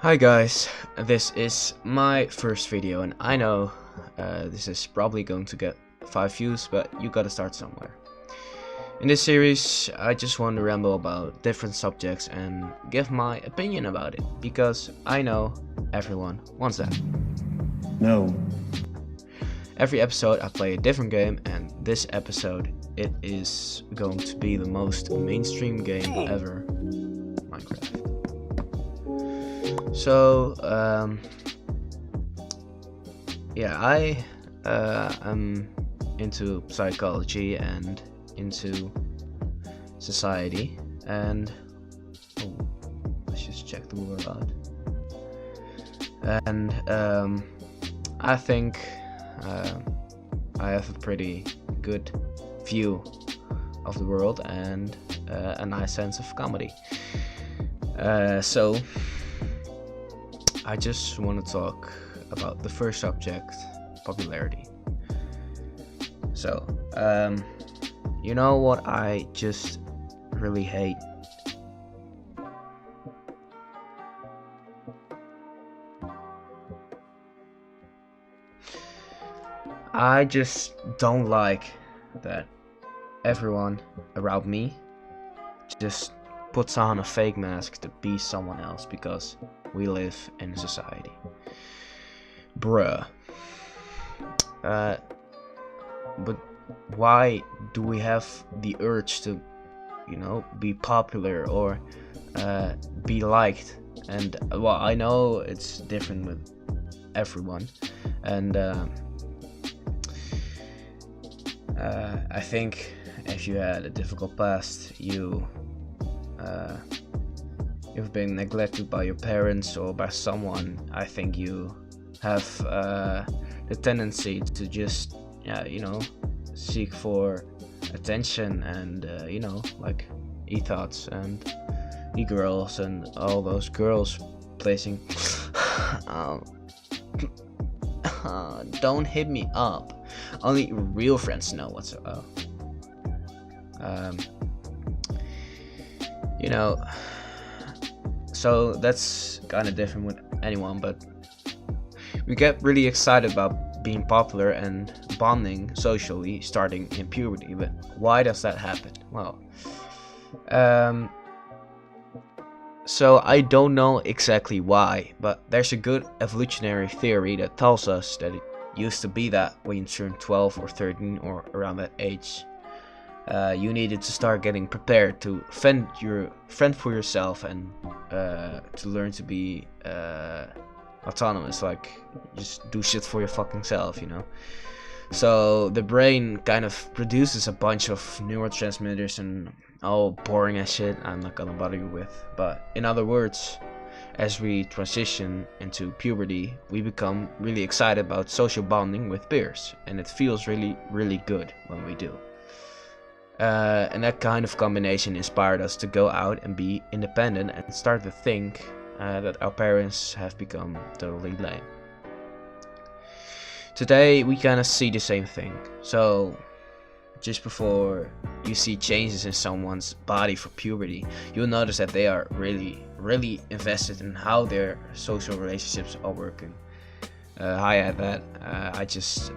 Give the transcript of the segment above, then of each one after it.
Hi guys, this is my first video and I know this is probably going to get 5 views, but you gotta start somewhere. In this series I just want to ramble about different subjects and give my opinion about it, because I know everyone wants that. No. Every episode I play a different game, and this episode it is going to be the most mainstream game ever, Minecraft. So, yeah, I am into psychology and into society, and let's just check the word out. And I think I have a pretty good view of the world and a nice sense of comedy. So I just want to talk about the first subject, popularity. So, you know what I just really hate? I just don't like that everyone around me just puts on a fake mask to be someone else because we live in a society. Bruh. But why do we have the urge to, be popular or be liked? And well, I know it's different with everyone, and I think if you had a difficult past, you've been neglected by your parents or by someone, I think you have the tendency to just seek for attention and like e-thoughts and e-girls and all those girls placing don't hit me up, only real friends know what's up. So that's kind of different with anyone, but we get really excited about being popular and bonding socially starting in puberty. But why does that happen? Well, so I don't know exactly why, but there's a good evolutionary theory that tells us that it used to be that when you turn 12 or 13 or around that age, you needed to start getting prepared to fend for yourself and to learn to be autonomous, like just do shit for your fucking self, So the brain kind of produces a bunch of neurotransmitters and all boring as shit I'm not gonna bother you with. But in other words, as we transition into puberty, we become really excited about social bonding with peers, and it feels really, really good when we do. And that kind of combination inspired us to go out and be independent and start to think that our parents have become totally lame. Today we kind of see the same thing. So just before you see changes in someone's body for puberty, you'll notice that they are really, really invested in how their social relationships are working. Hi at that. I just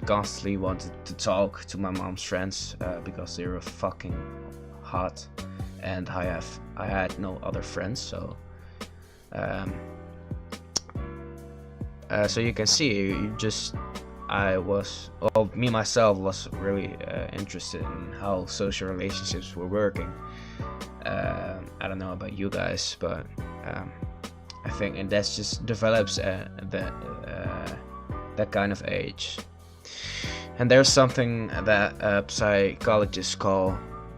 constantly wanted to talk to my mom's friends because they were fucking hot, and I had no other friends, so so you can see, me myself was really interested in how social relationships were working. I don't know about you guys, but I think, and that just develops that kind of age. And there's something that psychologists call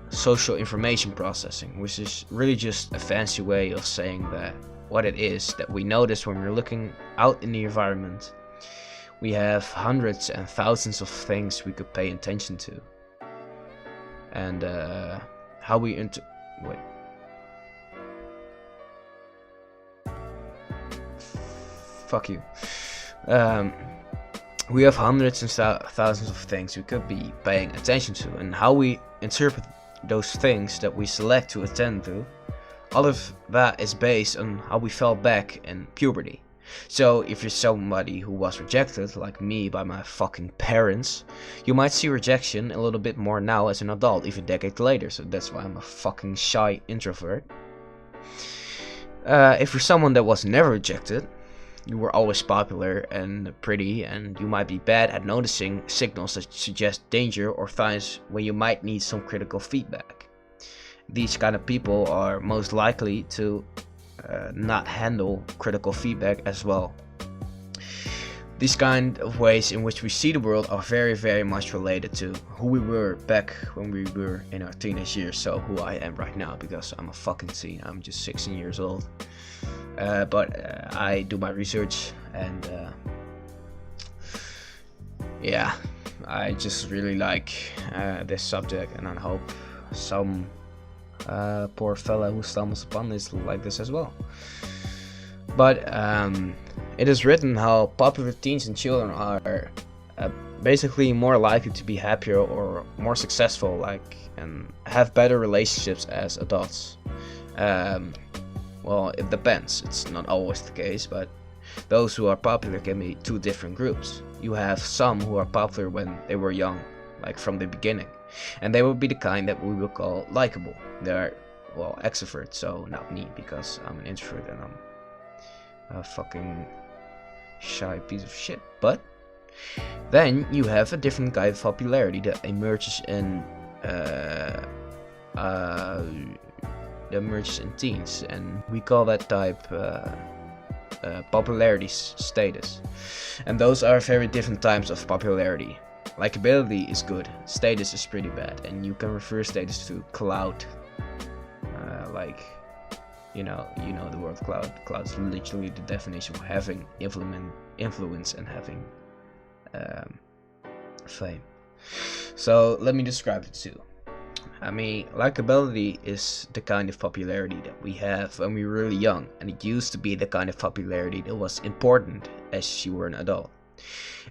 social information processing, which is really just a fancy way of saying that what it is that we notice when we're looking out in the environment. We have hundreds and thousands of things we could pay attention to, and how we wait. Fuck you. We have hundreds and thousands of things we could be paying attention to, and how we interpret those things that we select to attend to all of that is based on how we felt back in puberty. So if you're somebody who was rejected, like me, by my fucking parents, you might see rejection a little bit more now as an adult, even decades later, so that's why I'm a fucking shy introvert. If you're someone that was never rejected, you were always popular and pretty, and you might be bad at noticing signals that suggest danger or signs when you might need some critical feedback. These kind of people are most likely to not handle critical feedback as well. These kind of ways in which we see the world are very, very much related to who we were back when we were in our teenage years, so who I am right now, because I'm a fucking teen. I'm just 16 years old. But I do my research, and yeah, I just really like this subject, and I hope some poor fella who stumbles upon this like this as well. But it is written how popular teens and children are basically more likely to be happier or more successful, like, and have better relationships as adults. Well, it depends. It's not always the case, but those who are popular can be two different groups. You have some who are popular when they were young, like from the beginning, and they will be the kind that we will call likable. They're, well, extroverts, so not me, because I'm an introvert and I'm a fucking shy piece of shit. But then you have a different kind of popularity that emerges in teens, and we call that type popularity status. And those are very different types of popularity. Likability is good, status is pretty bad, and you can refer status to clout. Like, you know the word clout. Clout is literally the definition of having influence and having fame. So let me describe the two. I mean, likability is the kind of popularity that we have when we were really young, and it used to be the kind of popularity that was important as you were an adult.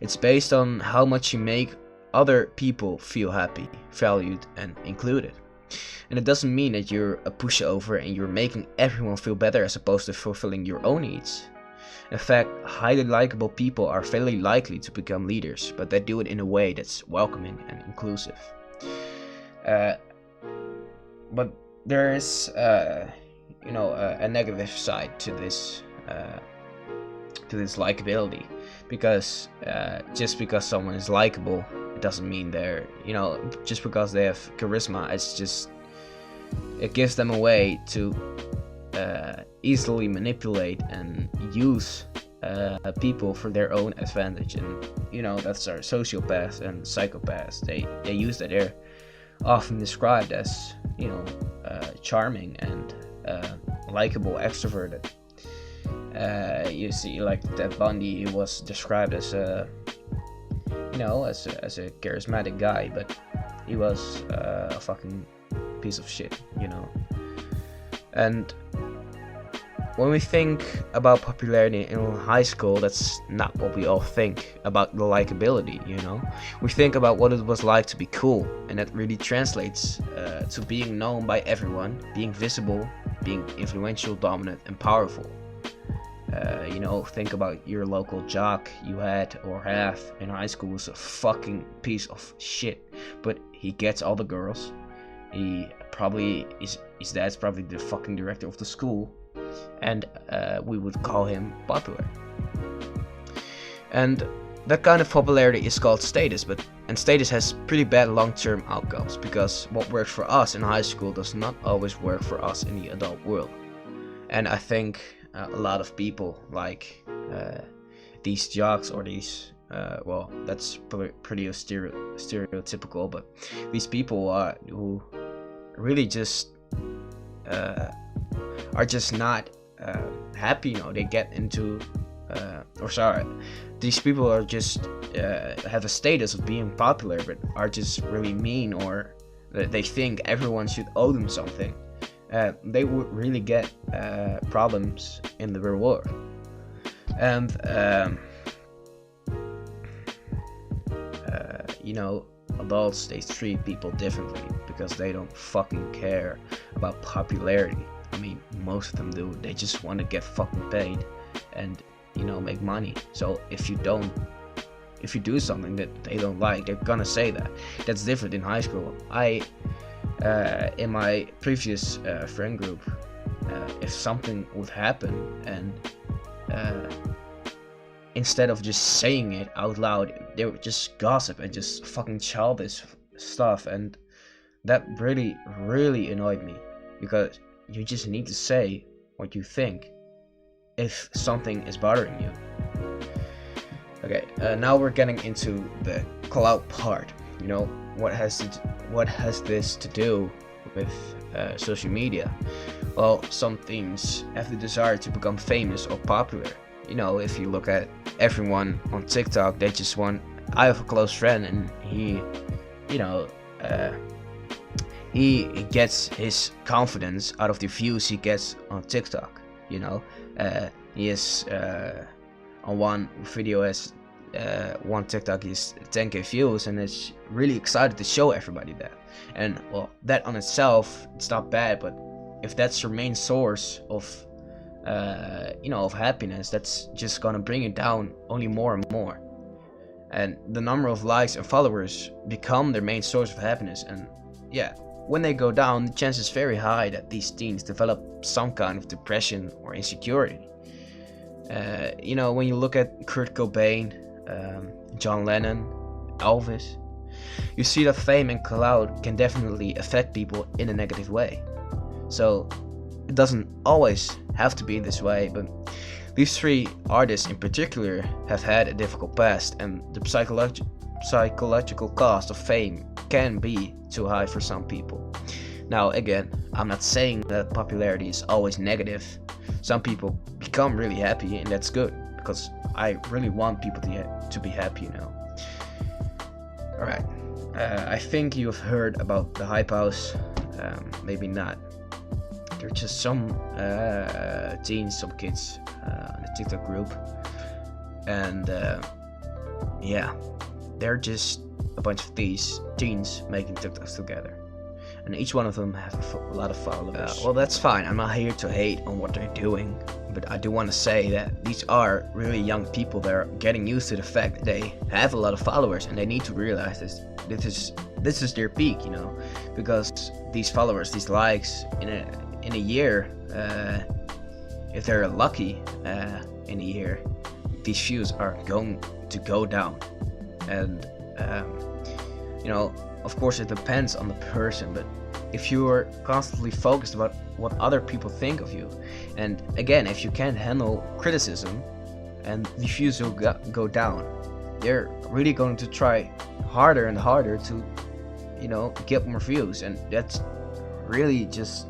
It's based on how much you make other people feel happy, valued, and included. And it doesn't mean that you're a pushover and you're making everyone feel better as opposed to fulfilling your own needs. In fact, highly likable people are fairly likely to become leaders, but they do it in a way that's welcoming and inclusive. But there is, a negative side to this likability, because just because someone is likable, it doesn't mean they're, just because they have charisma, it gives them a way to easily manipulate and use people for their own advantage, and that's our sociopaths and psychopaths. They use that. They're often described as charming and likable, extroverted. You see, like Ted Bundy was described as a charismatic guy, but he was a fucking piece of shit, And when we think about popularity in high school, that's not what we all think about the likability, We think about what it was like to be cool, and that really translates to being known by everyone, being visible, being influential, dominant, and powerful. Think about your local jock you had or have in high school was a fucking piece of shit, but he gets all the girls. His dad's probably the fucking director of the school, and we would call him popular. And that kind of popularity is called status, and status has pretty bad long-term outcomes, because what works for us in high school does not always work for us in the adult world. And I think a lot of people, like these jocks or these, that's pretty stereotypical, but these people who really just are just not happy. They get into these people are just have a status of being popular, but are just really mean, or they think everyone should owe them something. They would really get problems in the real world. And adults, they treat people differently because they don't fucking care about popularity. I mean, most of them do. They just want to get fucking paid and, you know, make money. So if you do something that they don't like, they're gonna say that. That's different in high school. In my previous friend group, if something would happen and instead of just saying it out loud, they would just gossip and just fucking childish stuff, and that really annoyed me, because you just need to say what you think if something is bothering you. Okay, now we're getting into the clout part. You know, what has this to do with social media? Well, some teens have the desire to become famous or popular. You know, if you look at everyone on TikTok, they just want. I have a close friend, and he, you know, he gets his confidence out of the views he gets on TikTok. You know, he is on one video has one TikTok is 10k views, and is really excited to show everybody that. And well, that on itself, it's not bad, but if that's your main source of you know, of happiness, that's just gonna bring it down only more and more. And the number of likes and followers become their main source of happiness. And yeah, when they go down, the chance is very high that these teens develop some kind of depression or insecurity. You know, when you look at Kurt Cobain, John Lennon, Elvis, you see that fame and clout can definitely affect people in a negative way. So it doesn't always have to be this way, but these three artists in particular have had a difficult past, and the psychological cost of fame can be too high for some people. Now again, I'm not saying that popularity is always negative. Some people become really happy, and that's good, because I really want people to be happy, you know. Alright, I think you've heard about the Hype House, maybe not. There are just some teens, some kids in the TikTok group, and yeah, they're just a bunch of these teens making TikToks together, and each one of them have a lot of followers. Well, that's fine. I'm not here to hate on what they're doing, but I do want to say that these are really young people that are getting used to the fact that they have a lot of followers, and they need to realize this is their peak, you know, because these followers, these likes in a year, if they're lucky, in a year, these views are going to go down. And you know, of course it depends on the person, but if you're constantly focused about what other people think of you, and again, if you can't handle criticism, and the views will go down, they're really going to try harder and harder to, you know, get more views, and that's really just,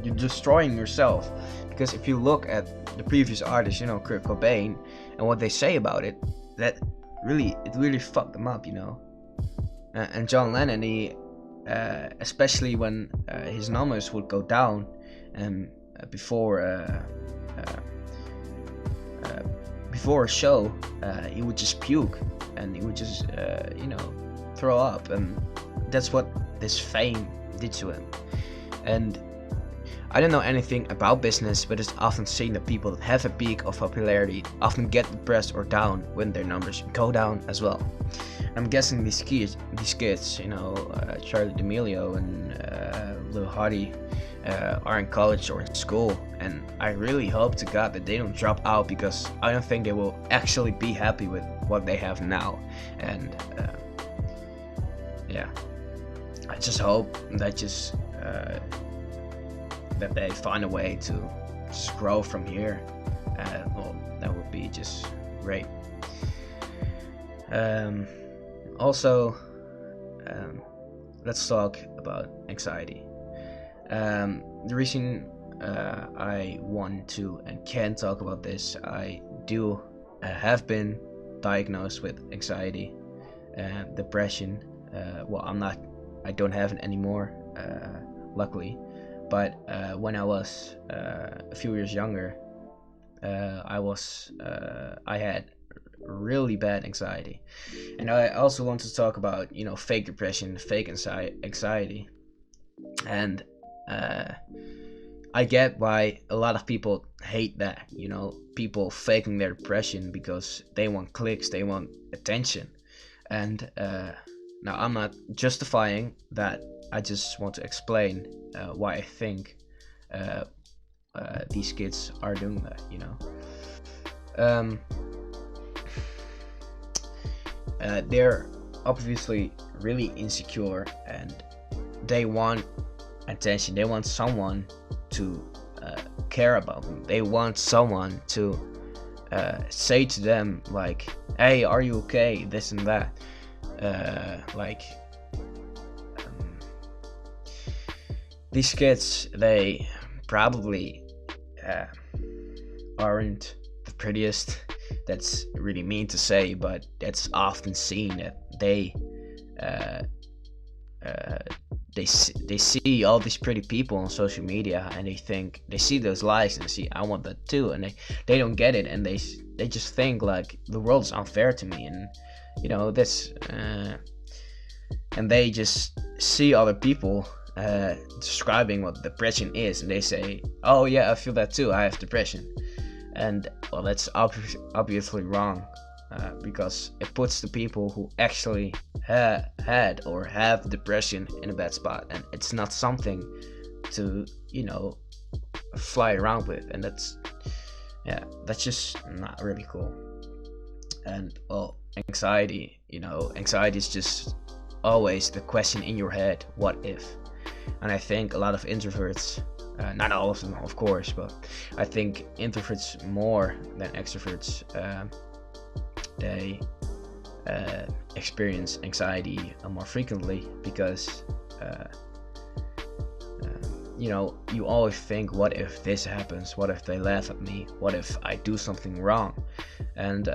you're destroying yourself. Because if you look at the previous artists, you know, Kurt Cobain, and what they say about it, that really fucked them up, you know. And John Lennon, he especially when his numbers would go down, and before a show, he would just puke, and he would just you know, throw up, and that's what this fame did to him. And I don't know anything about business, but it's often seen that people that have a peak of popularity often get depressed or down when their numbers go down as well. I'm guessing these kids, you know, Charli D'Amelio and Lil Hottie, are in college or in school, and I really hope to God that they don't drop out, because I don't think they will actually be happy with what they have now. And yeah, I just hope that that they find a way to just grow from here. Well, that would be just great. Also, let's talk about anxiety. The reason I want to and can talk about this, I have been diagnosed with anxiety and depression. Well, I don't have it anymore, luckily. But when I was a few years younger, I had really bad anxiety. And I also want to talk about, you know, fake depression, fake anxiety. And I get why a lot of people hate that, people faking their depression because they want clicks, they want attention. And now I'm not justifying that, I just want to explain why I think uh, these kids are doing that. Um, they're obviously really insecure and they want attention, they want someone to care about them, they want someone to say to them like, hey, are you okay, this and that. Like these kids, they probably aren't the prettiest. That's really mean to say, but that's often seen that they uh, they see all these pretty people on social media and they see those likes and they see, I want that too, and they don't get it, and they just think like the world is unfair to me, and this and they just see other people describing what depression is, and they say, oh yeah, I feel that too, I have depression. And well, that's obviously wrong, because it puts the people who actually had or have depression in a bad spot, and it's not something to fly around with, and that's just not really cool. And well, anxiety is just always the question in your head, what if? And I think a lot of introverts, not all of them of course, but I think introverts more than extroverts, they experience anxiety more frequently, because you always think, what if this happens, what if they laugh at me, what if I do something wrong? And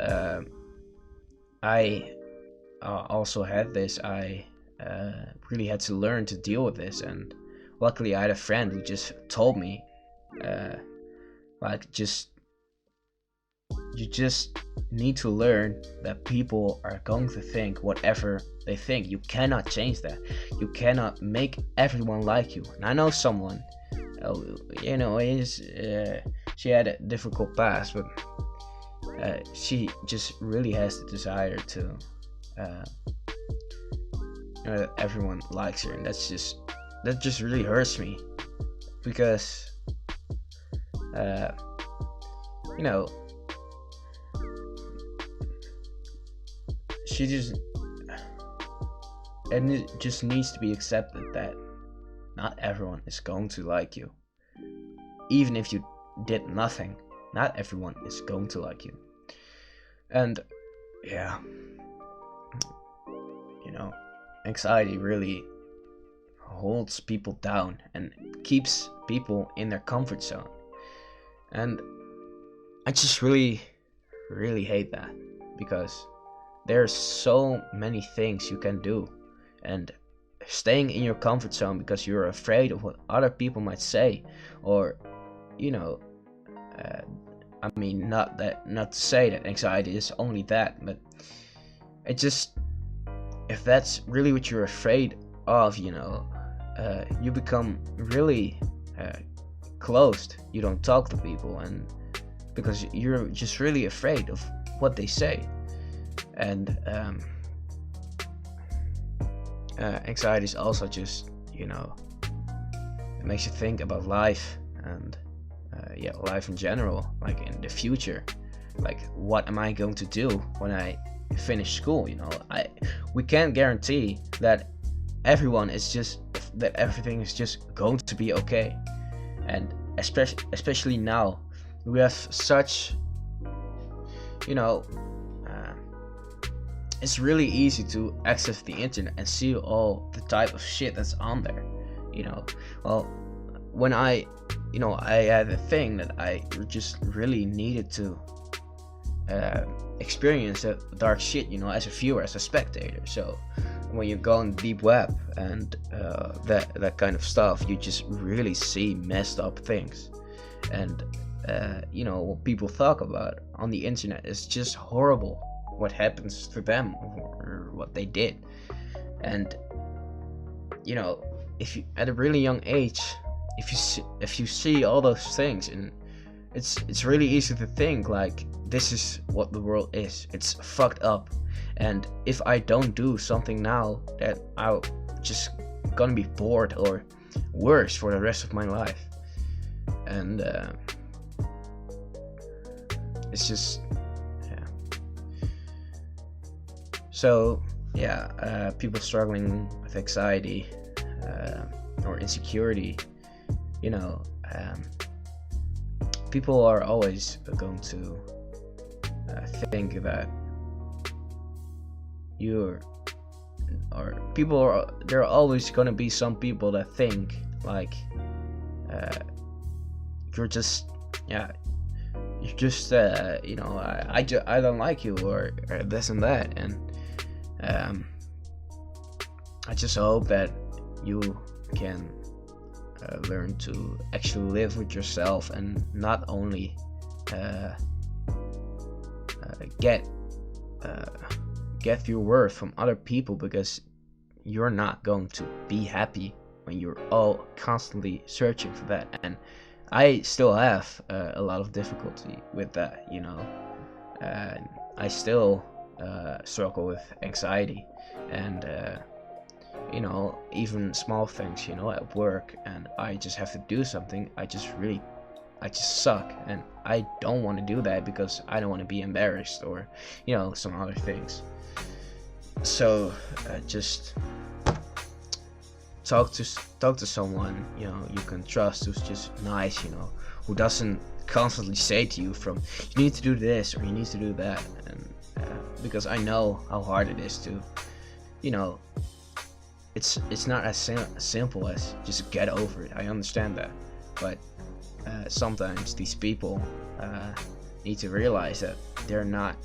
I also had this, I really had to learn to deal with this, and luckily I had a friend who just told me, you just need to learn that people are going to think whatever they think. You cannot change that. You cannot make everyone like you. And I know someone, she had a difficult past, but she just really has the desire to that everyone likes her, and that just really hurts me, because she just, and it just needs to be accepted that not everyone is going to like you. Even if you did nothing, not everyone is going to like you. And yeah, anxiety really holds people down and keeps people in their comfort zone. And I just really hate that, because there's so many things you can do, and staying in your comfort zone because you're afraid of what other people might say, or not to say that anxiety is only that, but it just, if that's really what you're afraid of, you become really closed. You don't talk to people, and because you're just really afraid of what they say. And anxiety is also just, it makes you think about life, and life in general, like in the future, like what am I going to do when I finish school? We can't guarantee that everyone is just, that everything is just going to be okay. And especially now, we have such, it's really easy to access the internet and see all the type of shit that's on there. Well, when I had a thing that I just really needed to experience that dark shit, as a viewer, as a spectator. So when you go on the deep web and that kind of stuff, you just really see messed up things. And what people talk about on the internet is just horrible, what happens to them or what they did. And if you, at a really young age, if you see all those things, and it's really easy to think like this is what the world is. It's fucked up, and if I don't do something now, that I'll just gonna be bored or worse for the rest of my life. And it's just, yeah. So yeah, people struggling with anxiety or insecurity, you know, people are always going to think that you're, or people are, there are always going to be some people that think like you're just, yeah, you're just you know, I don't like you, or this and that. And I just hope that you can learn to actually live with yourself, and not only get your worth from other people, because you're not going to be happy when you're all constantly searching for that. And I still have a lot of difficulty with that, you know. I still struggle with anxiety, and you know, even small things, you know, at work, and I just have to do something, I just suck, and I don't want to do that because I don't want to be embarrassed, or, you know, some other things. So just talk to someone, you know, you can trust, who's just nice, you know, who doesn't constantly say to you from, you need to do this or you need to do that. And because I know how hard it is to, you know, it's not as simple as just get over it. I understand that, but sometimes these people need to realize that they're not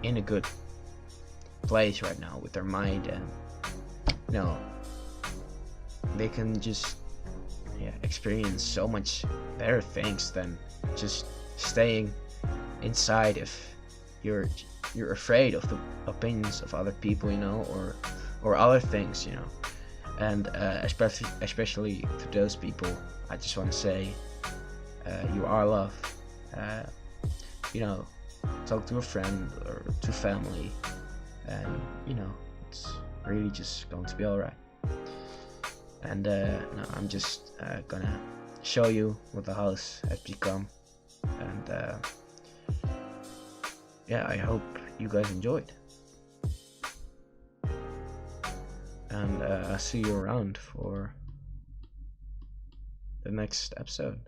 in a good place right now with their mind, and you know, they can just, yeah, experience so much better things than just staying inside if you're afraid of the opinions of other people, you know, or other things, you know. And especially to those people, I just want to say, you are loved. You know, talk to a friend or to family, and you know, it's really just going to be alright. And now I'm just gonna show you what the house has become, and yeah, I hope you guys enjoyed, and I'll see you around for the next episode.